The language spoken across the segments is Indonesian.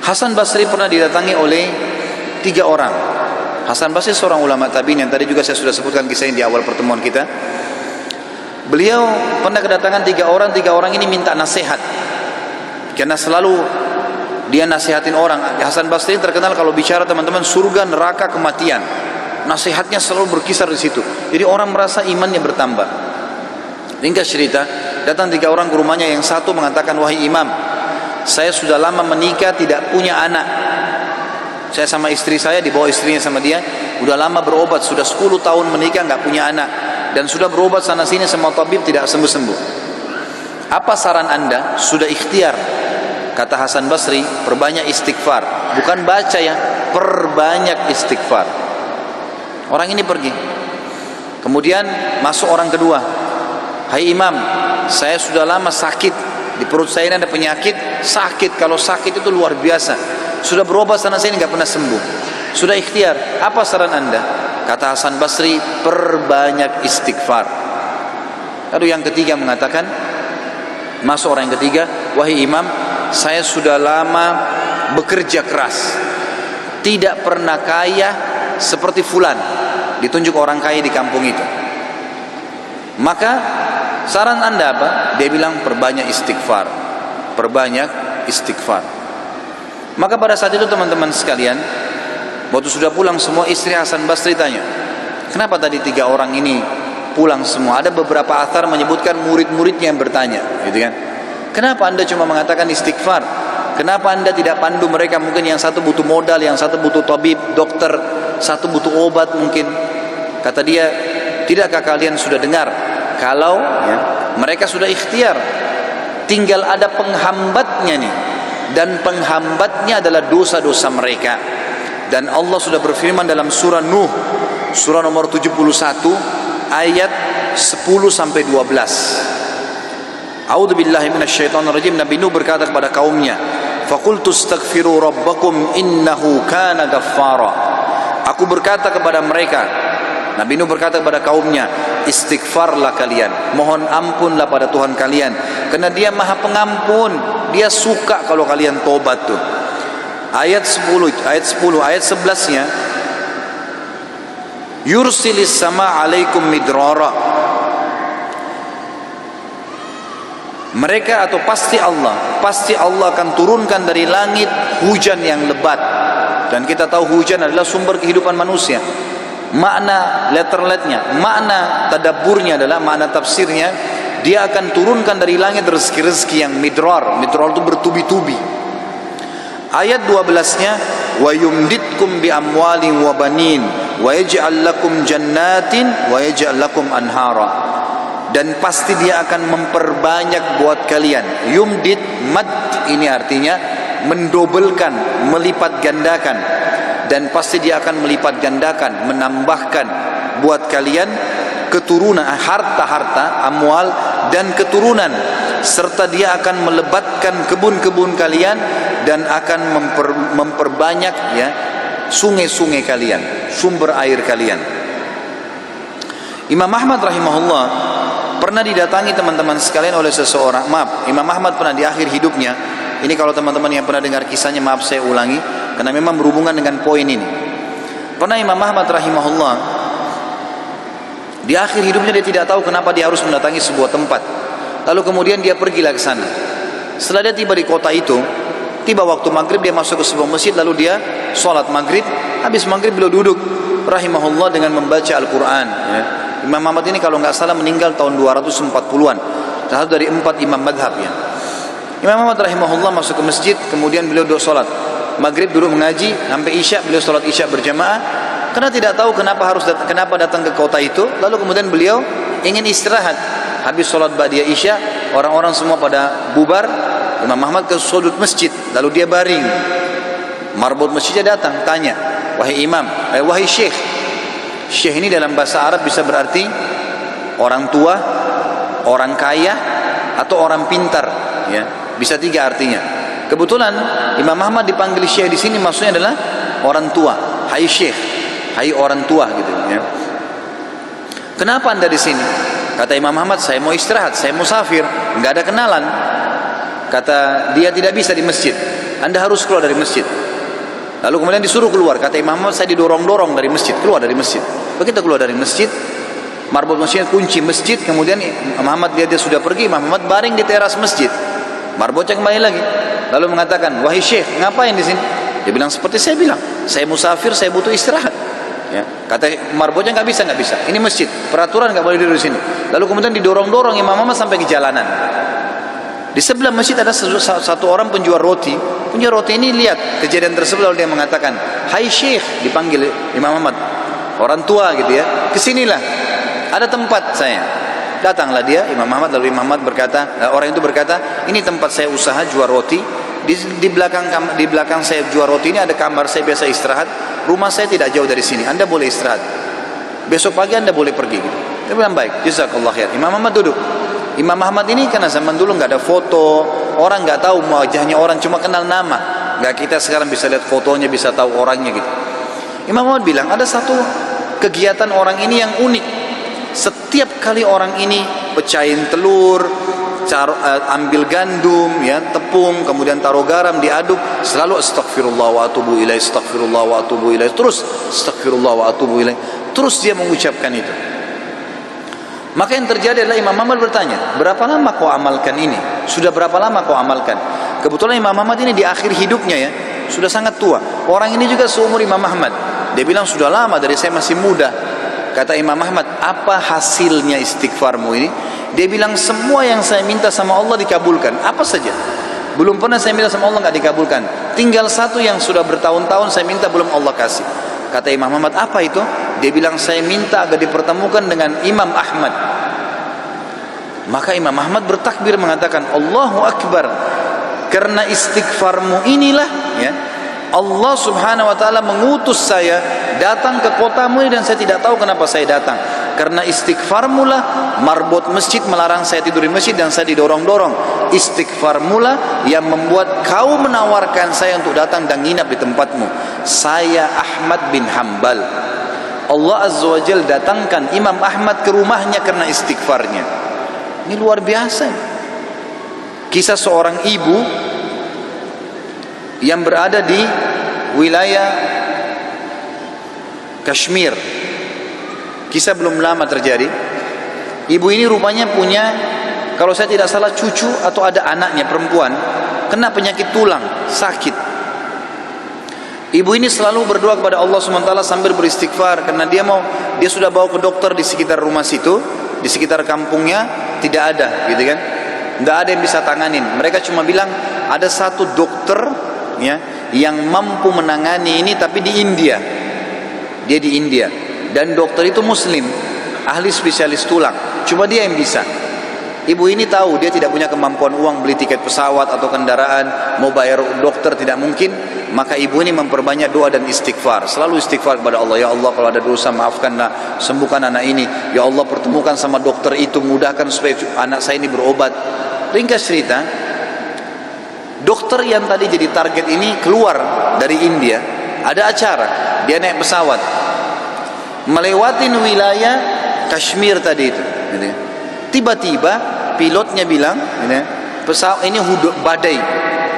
Hasan Basri pernah didatangi oleh 3 orang. Hasan Basri seorang ulama tabi'in yang tadi juga saya sudah sebutkan kisahnya di awal pertemuan kita. Beliau pernah kedatangan 3 orang. 3 orang ini minta nasihat, karena selalu dia nasihatin orang. Hasan Basri terkenal kalau bicara teman-teman surga, neraka, kematian, nasihatnya selalu berkisar di situ. Jadi orang merasa imannya bertambah. Ringkas cerita, datang 3 orang ke rumahnya. Yang satu mengatakan, wahai imam, saya sudah lama menikah tidak punya anak. Saya sama istri saya, dibawa istrinya sama dia, udah lama berobat, sudah 10 tahun menikah nggak punya anak, dan sudah berobat sana sini sama tabib tidak sembuh-sembuh. Apa saran anda? Sudah ikhtiar, kata Hasan Basri, perbanyak istighfar. Bukan baca ya, perbanyak istighfar. Orang ini pergi. Kemudian masuk orang kedua. Hai imam, saya sudah lama sakit, di perut saya ini ada penyakit, sakit. Kalau sakit itu luar biasa, sudah berobat sana sini nggak pernah sembuh. Sudah ikhtiar, apa saran anda? Kata Hasan Basri, perbanyak istighfar. Lalu yang ketiga mengatakan, masuk orang yang ketiga, wahai imam, saya sudah lama bekerja keras, tidak pernah kaya seperti fulan. Ditunjuk orang kaya di kampung itu. Maka saran anda apa? Dia bilang perbanyak istighfar, perbanyak istighfar. Maka pada saat itu teman-teman sekalian, waktu sudah pulang semua, istri Hasan Basri tanya, kenapa tadi 3 orang ini pulang semua? Ada beberapa athar menyebutkan murid-muridnya yang bertanya, gitu kan? Kenapa anda cuma mengatakan istighfar? Kenapa anda tidak pandu mereka? Mungkin yang satu butuh modal, yang satu butuh tabib, dokter, satu butuh obat mungkin. Kata dia, tidakkah kalian sudah dengar kalau mereka sudah ikhtiar, tinggal ada penghambatnya nih, dan penghambatnya adalah dosa-dosa mereka. Dan Allah sudah berfirman dalam surah Nuh, surah nomor 71 ayat 10 sampai 12. A'udzubillahi minasyaitonirrajim. Nabi Nuh berkata kepada kaumnya, faqultu astaghfiru rabbakum innahu kana ghaffara. Aku berkata kepada mereka, Nabi Nuh berkata kepada kaumnya, istighfarlah kalian, mohon ampunlah pada Tuhan kalian, karena dia maha pengampun, dia suka kalau kalian tobat tuh. Ayat 11 nya, yursilis sama alaikum midrara. Mereka atau pasti Allah akan turunkan dari langit hujan yang lebat. Dan kita tahu hujan adalah sumber kehidupan manusia. Makna letterletnya, makna tadabburnya adalah, makna tafsirnya, dia akan turunkan dari langit rezeki-rezeki yang midrar. Midrar itu bertubi-tubi. Ayat 12-nya, wa yumditkum bi amwalin wa banin wa yaj'al lakum jannatin wa yaj'al lakum anhara. Dan pasti dia akan memperbanyak buat kalian. Yumdit, mad ini artinya mendobelkan, melipat gandakan. Dan pasti dia akan melipat gandakan, menambahkan buat kalian keturunan, harta-harta, amwal dan keturunan, serta dia akan melebatkan kebun-kebun kalian dan akan memperbanyak sungai-sungai kalian, sumber air kalian. Imam Ahmad rahimahullah pernah didatangi teman-teman sekalian oleh seseorang. Maaf, Imam Ahmad pernah di akhir hidupnya, ini kalau teman-teman yang pernah dengar kisahnya, maaf saya ulangi karena memang berhubungan dengan poin ini. Pernah Imam Ahmad rahimahullah di akhir hidupnya dia tidak tahu kenapa dia harus mendatangi sebuah tempat. Lalu kemudian dia pergilah ke sana. Setelah dia tiba di kota itu, tiba waktu maghrib, dia masuk ke sebuah masjid, lalu dia sholat maghrib. Habis maghrib beliau duduk rahimahullah dengan membaca Al-Quran. Imam Ahmad ini kalau nggak salah meninggal tahun 240-an, salah satu dari 4 imam madhab ya. Imam Ahmad rahimahullah masuk ke masjid, kemudian beliau duduk sholat maghrib, duduk mengaji sampai isya. Beliau sholat isya berjamaah karena tidak tahu kenapa datang ke kota itu. Lalu kemudian beliau ingin istirahat. Habis sholat ba'diyah isya, orang-orang semua pada bubar. Imam Ahmad ke sudut masjid, lalu dia baring. Marbot masjidnya datang tanya, wahai imam, wahai syekh. Syekh ini dalam bahasa Arab bisa berarti orang tua, orang kaya, atau orang pintar ya. Bisa 3 artinya. Kebetulan Imam Ahmad dipanggil syekh di sini maksudnya adalah orang tua. Hai syekh, hai orang tua gitu ya. Kenapa anda di sini? Kata Imam Ahmad, saya mau istirahat, saya musafir, nggak ada kenalan. Kata dia, tidak bisa di masjid. Anda harus keluar dari masjid. Lalu kemudian disuruh keluar. Kata Imam Ahmad, saya didorong-dorong dari masjid, keluar dari masjid. Begitu keluar dari masjid, marbot masjidnya kunci masjid. Kemudian Imam Ahmad lihat dia sudah pergi. Imam Ahmad baring di teras masjid. Marbotnya kembali lagi. Lalu mengatakan, wahai Syekh, ngapain di sini? Dia bilang seperti saya bilang, saya musafir, saya butuh istirahat. Ya. Kata marbotnya, nggak bisa. Ini masjid, peraturan nggak boleh duduk di sini. Lalu kemudian didorong-dorong Imam Ahmad sampai ke jalanan. Di sebelah masjid ada satu orang penjual roti. Penjual roti ini lihat kejadian tersebut, lalu dia mengatakan, hai Syekh, dipanggil Imam Ahmad, orang tua gitu ya, kesinilah, ada tempat saya. Datanglah dia, Imam Ahmad. Lalu Imam Ahmad berkata, orang itu berkata, ini tempat saya usaha jual roti. Di belakang saya jual roti ini ada kamar saya biasa istirahat. Rumah saya tidak jauh dari sini. Anda boleh istirahat. Besok pagi Anda boleh pergi. Gitu. Dia bilang baik. Jazakallah khair. Imam Ahmad duduk. Imam Ahmad ini karena zaman dulu nggak ada foto, orang nggak tahu wajahnya, orang cuma kenal nama. Nggak kita sekarang bisa lihat fotonya, bisa tahu orangnya gitu. Imam Ahmad bilang ada satu kegiatan orang ini yang unik. Setiap kali orang ini pecahin telur, ambil gandum, ya, tepung, kemudian taruh garam, diaduk, selalu astagfirullah wa atubu ilaih, astagfirullah wa atubu ilaih, terus astagfirullah wa atubu ilaih, terus dia mengucapkan itu. Maka yang terjadi adalah Imam Ahmad bertanya, berapa lama kau amalkan ini? Sudah berapa lama kau amalkan? Kebetulan Imam Ahmad ini di akhir hidupnya ya, sudah sangat tua. Orang ini juga seumur Imam Ahmad. Dia bilang sudah lama, dari saya masih muda. Kata Imam Ahmad, apa hasilnya istighfarmu ini? Dia bilang semua yang saya minta sama Allah dikabulkan. Apa saja? Belum pernah saya minta sama Allah nggak dikabulkan. Tinggal satu yang sudah bertahun-tahun saya minta belum Allah kasih. Kata Imam Ahmad, apa itu? Dia bilang saya minta agar dipertemukan dengan Imam Ahmad. Maka Imam Ahmad bertakbir mengatakan Allahu Akbar. Karena istighfarmu inilah ya, Allah subhanahu wa ta'ala mengutus saya datang ke kotamu ini, dan saya tidak tahu kenapa saya datang. Karena istighfarmu lah marbot masjid melarang saya tidur di masjid dan saya didorong-dorong. Istighfarmu lah yang membuat kau menawarkan saya untuk datang dan nginap di tempatmu. Saya Ahmad bin Hanbal. Allah Azza wa Jal datangkan Imam Ahmad ke rumahnya karena istighfarnya. Ini luar biasa. Kisah seorang ibu yang berada di wilayah Kashmir. Kisah belum lama terjadi. Ibu ini rupanya punya, kalau saya tidak salah, cucu atau ada anaknya perempuan kena penyakit tulang, sakit. Ibu ini selalu berdoa kepada Allah SWT sambil beristighfar, karena dia sudah bawa ke dokter di sekitar rumah situ, di sekitar kampungnya tidak ada, gitu kan? Nggak ada yang bisa tanganin. Mereka cuma bilang ada satu dokter ya yang mampu menangani ini, tapi di India. Dia di India dan dokter itu muslim, ahli spesialis tulang, cuma dia yang bisa. Ibu ini tahu dia tidak punya kemampuan uang beli tiket pesawat atau kendaraan, mau bayar dokter tidak mungkin. Maka ibu ini memperbanyak doa dan istighfar, selalu istighfar kepada Allah. Ya Allah, kalau ada dosa maafkanlah, sembuhkan anak ini. Ya Allah, pertemukan sama dokter itu, mudahkan supaya anak saya ini berobat. Ringkas cerita, dokter yang tadi jadi target ini keluar dari India, ada acara, dia naik pesawat melewatin wilayah Kashmir tadi itu. Tiba-tiba pilotnya bilang, pesawat ini badai,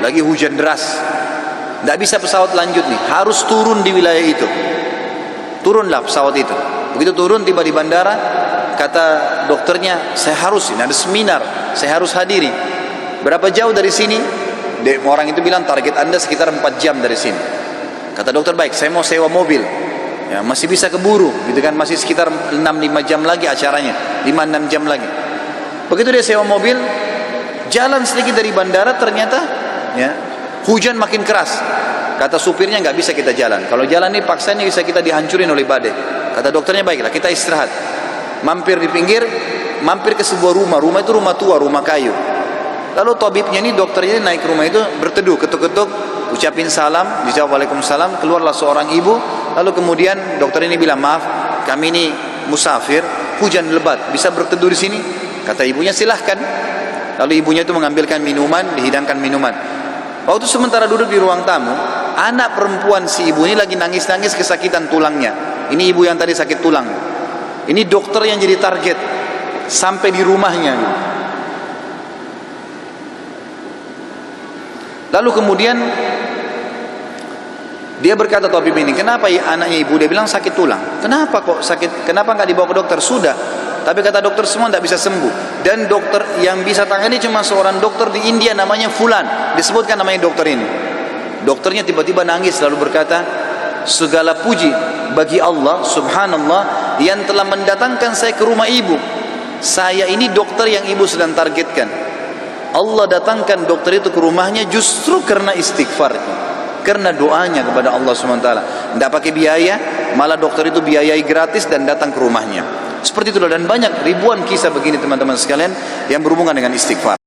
lagi hujan deras, tidak bisa pesawat lanjut nih, harus turun di wilayah itu. Turunlah pesawat itu. Begitu turun, tiba di bandara, kata dokternya, saya harus, ini ada seminar, saya harus hadiri. Berapa jauh dari sini? Orang itu bilang target Anda sekitar 4 jam dari sini. Kata dokter, baik, saya mau sewa mobil. Ya, masih bisa keburu, gitu kan? Masih sekitar 6-5 jam lagi acaranya, 5-6 jam lagi. Begitu dia sewa mobil, jalan sedikit dari bandara, ternyata ya, hujan makin keras. Kata supirnya, nggak bisa kita jalan. Kalau jalan ini paksanya bisa kita dihancurin oleh badai. Kata dokternya, baiklah, kita istirahat. Mampir di pinggir, mampir ke sebuah rumah. Rumah itu rumah tua, rumah kayu. Lalu tabibnya ini, dokternya ini naik ke rumah itu, berteduh, ketuk-ketuk, ucapin salam, dijawab waalaikumsalam. Keluarlah seorang ibu. Lalu kemudian dokter ini bilang, maaf, kami ini musafir, hujan lebat, bisa berteduh di sini? Kata ibunya, silahkan. Lalu ibunya itu mengambilkan minuman, dihidangkan minuman. Waktu sementara duduk di ruang tamu, anak perempuan si ibu ini lagi nangis-nangis kesakitan tulangnya. Ini ibu yang tadi sakit tulang. Ini dokter yang jadi target sampai di rumahnya. Lalu kemudian dia berkata tabib ini, kenapa anaknya ibu? Dia bilang sakit tulang. Kenapa kok sakit? Kenapa nggak dibawa ke dokter? Sudah, tapi kata dokter semua tidak bisa sembuh. Dan dokter yang bisa tangani cuma seorang dokter di India namanya Fulan. Disebutkan namanya dokter ini. Dokternya tiba-tiba nangis lalu berkata, segala puji bagi Allah subhanallah yang telah mendatangkan saya ke rumah ibu. Saya ini dokter yang ibu sedang targetkan. Allah datangkan dokter itu ke rumahnya justru karena istighfarnya, karena doanya kepada Allah SWT. Tidak pakai biaya, malah dokter itu biayai gratis dan datang ke rumahnya. Seperti itu. Dan banyak ribuan kisah begini teman-teman sekalian yang berhubungan dengan istighfar.